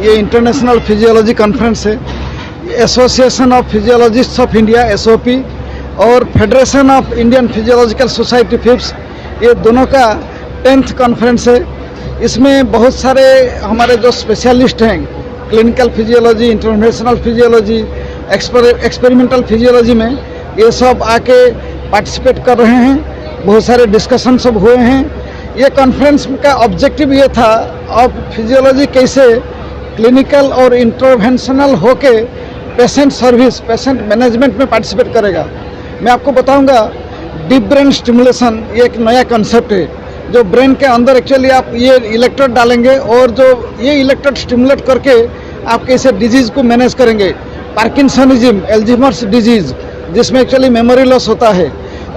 ये international physiology conference है। Association of physiologists of India SOP और federation of Indian physiological society FIPS, ये दोनों का 10th कॉन्फ्रेंस है। इसमें बहुत सारे हमारे जो स्पेशलिस्ट हैं clinical physiology, interventional physiology, experimental physiology में, ये सब आके पार्टिसिपेट कर रहे हैं। बहुत सारे डिस्कशन सब हुए हैं। ये कॉन्फ्रेंस का ऑब्जेक्टिव ये था, अब फिजियोलॉजी कैसे क्लिनिकल और इंटरवेंशनल होके पेशेंट सर्विस, पेशेंट मैनेजमेंट में पार्टिसिपेट करेगा। मैं आपको बताऊंगा, डीप ब्रेन स्टिमुलेशन ये एक नया कॉन्सेप्ट है, जो ब्रेन के अंदर एक्चुअली आप ये इलेक्ट्रोड डालेंगे और जो ये इलेक्ट्रोड स्टिमुलेट करके आप कैसे डिजीज़ को मैनेज करेंगे। पार्किंसनिज्म, एल्जीमर्स डिजीज़, जिसमें एक्चुअली मेमोरी लॉस होता है,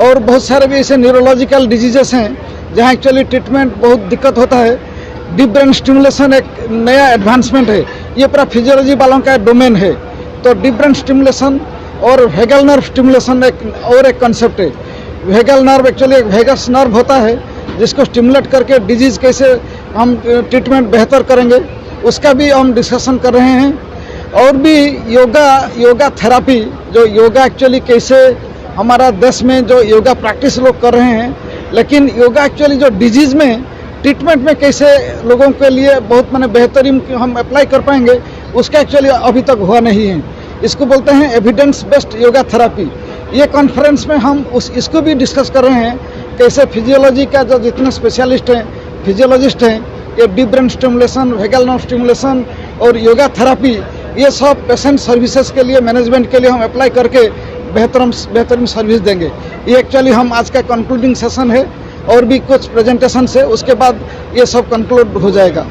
और बहुत सारे भी ऐसे न्यूरोलॉजिकल डिजीजेस हैं जहाँ एक्चुअली ट्रीटमेंट बहुत दिक्कत होता है। डीप ब्रेन स्टिमुलेशन एक नया एडवांसमेंट है, ये पूरा फिजियोलॉजी वालों का डोमेन है। तो डीप ब्रेन स्टिमुलेशन और वेगल नर्व स्टिमुलेशन एक कॉन्सेप्ट है। वेगल नर्व एक्चुअली एक वेगस नर्व होता है, जिसको स्टिमुलेट करके डिजीज़ कैसे हम ट्रीटमेंट बेहतर करेंगे, उसका भी हम डिस्कशन कर रहे हैं। और भी योगा थेरापी, जो योगा एक्चुअली कैसे हमारा देश में जो योगा प्रैक्टिस लोग कर रहे हैं, लेकिन योगा एक्चुअली जो डिजीज़ में ट्रीटमेंट में कैसे लोगों के लिए बहुत माने बेहतरीन हम अप्लाई कर पाएंगे, उसका एक्चुअली अभी तक हुआ नहीं है। इसको बोलते हैं एविडेंस बेस्ड योगा थेरापी। ये कॉन्फ्रेंस में हम इसको भी डिस्कस कर रहे हैं, कैसे फिजियोलॉजी का जो जितने स्पेशलिस्ट हैं, फिजियोलॉजिस्ट हैं, ये deep brain stimulation, vagal nerve stimulation और योगा थेरापी, ये सब पेशेंट सर्विसेज के लिए, मैनेजमेंट के लिए हम अप्लाई करके बेहतरीन सर्विस देंगे। ये एक्चुअली हम आज का कंक्लूडिंग सेशन है, और भी कुछ प्रेजेंटेशन है, उसके बाद ये सब कंक्लूड हो जाएगा।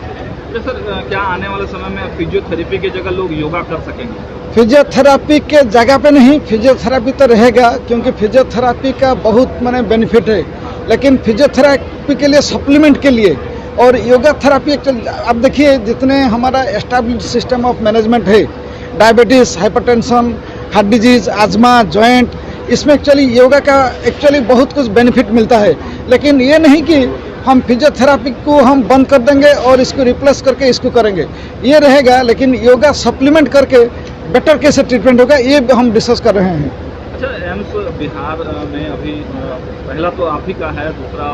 सर, क्या आने वाले समय में फिजियोथेरेपी की जगह लोग योगा कर सकेंगे? फिजियोथेरापी के जगह पे नहीं, फिजियोथेरापी तो रहेगा, क्योंकि फिजियोथेरापी का बहुत माने बेनिफिट है, लेकिन फिजियोथेरापी के लिए सप्लीमेंट के लिए और योगा थेरापी एक्चुअली अब देखिए, जितने हमारा एस्टैब्लिश्ड सिस्टम ऑफ मैनेजमेंट है, डायबिटीज़, हाइपरटेंशन, हार्ट डिजीज, आजमा, जॉइंट, इसमें एक्चुअली योगा का एक्चुअली बहुत कुछ बेनिफिट मिलता है। लेकिन ये नहीं कि हम फिजियोथेरापी को हम बंद कर देंगे और इसको रिप्लेस करके इसको करेंगे, ये रहेगा। लेकिन योगा सप्लीमेंट करके बेटर कैसे ट्रीटमेंट होगा, ये हम डिस्कस कर रहे हैं। अच्छा, एम्स बिहार में अभी पहला तो आप ही का है, दूसरा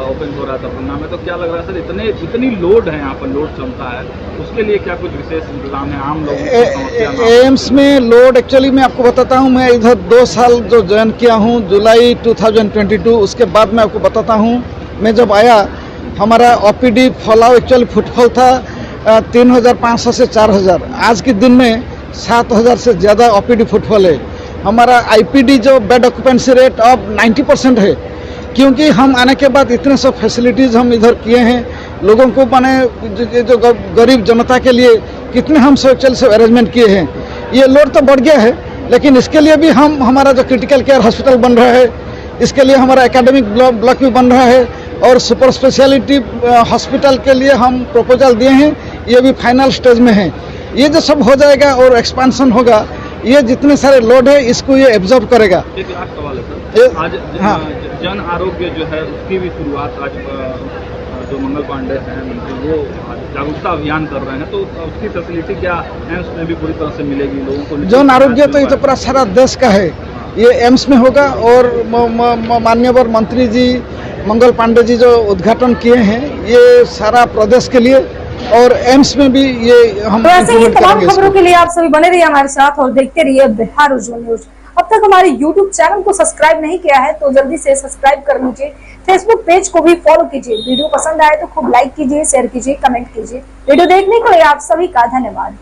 ओपन हो रहा था पन्ना में, तो क्या लग रहा है सर, इतनी लोड है यहाँ पर, लोड क्षमता है, उसके लिए क्या कुछ विशेष इंतजाम है आम लोगों? एम्स में लोड एक्चुअली मैं आपको बताता हूँ, मैं इधर 2 साल जो ज्वाइन किया हूँ, जुलाई 2022, उसके बाद मैं आपको बताता हूँ। मैं जब आया, हमारा ओपीडी फॉलोअप एक्चुअली फुटफॉल था 3500 से 4000, आज के दिन में 7000 से ज़्यादा ओपीडी फुटफॉल है। हमारा आईपीडी जो बेड ऑक्यूपेंसी रेट अब 90% है, क्योंकि हम आने के बाद इतने सब फैसिलिटीज़ हम इधर किए हैं लोगों को, माने जो गरीब जनता के लिए कितने हम सोशल से अरेंजमेंट किए हैं। ये लोड तो बढ़ गया है, लेकिन इसके लिए भी हमारा जो क्रिटिकल केयर हॉस्पिटल बन रहा है, इसके लिए हमारा एकेडमिक ब्लॉक भी बन रहा है, और सुपर स्पेशलिटी हॉस्पिटल के लिए हम प्रपोजल दिए हैं, ये भी फाइनल स्टेज में है। ये जो सब हो जाएगा और एक्सपांसन होगा, ये जितने सारे लोड है इसको ये एब्जॉर्ब करेगा। एक लास्ट सवाल है सर, आज हाँ, जन आरोग्य जो है उसकी भी शुरुआत आज जो मंगल पांडे हैं वो जागरूकता अभियान कर रहे हैं, तो उसकी फैसिलिटी क्या एम्स में भी पूरी तरह से मिलेगी लोगों को? जन आरोग्य तो ये तो पूरा सारा देश का है, ये एम्स में होगा, और माननीय मंत्री जी मंगल पांडे जी जो उद्घाटन किए हैं, ये सारा प्रदेश के लिए, और एम्स में भी ये हम। तो ऐसे ही तमाम खबरों के लिए आप सभी बने रहिए हमारे साथ और देखते रहिए बिहार उज्ज्वल न्यूज। अब तक हमारे YouTube चैनल को सब्सक्राइब नहीं किया है तो जल्दी से सब्सक्राइब कर लीजिए। फेसबुक पेज को भी फॉलो कीजिए। वीडियो पसंद आए तो खूब लाइक कीजिए, शेयर कीजिए, कमेंट कीजिए। वीडियो देखने के लिए आप सभी का धन्यवाद।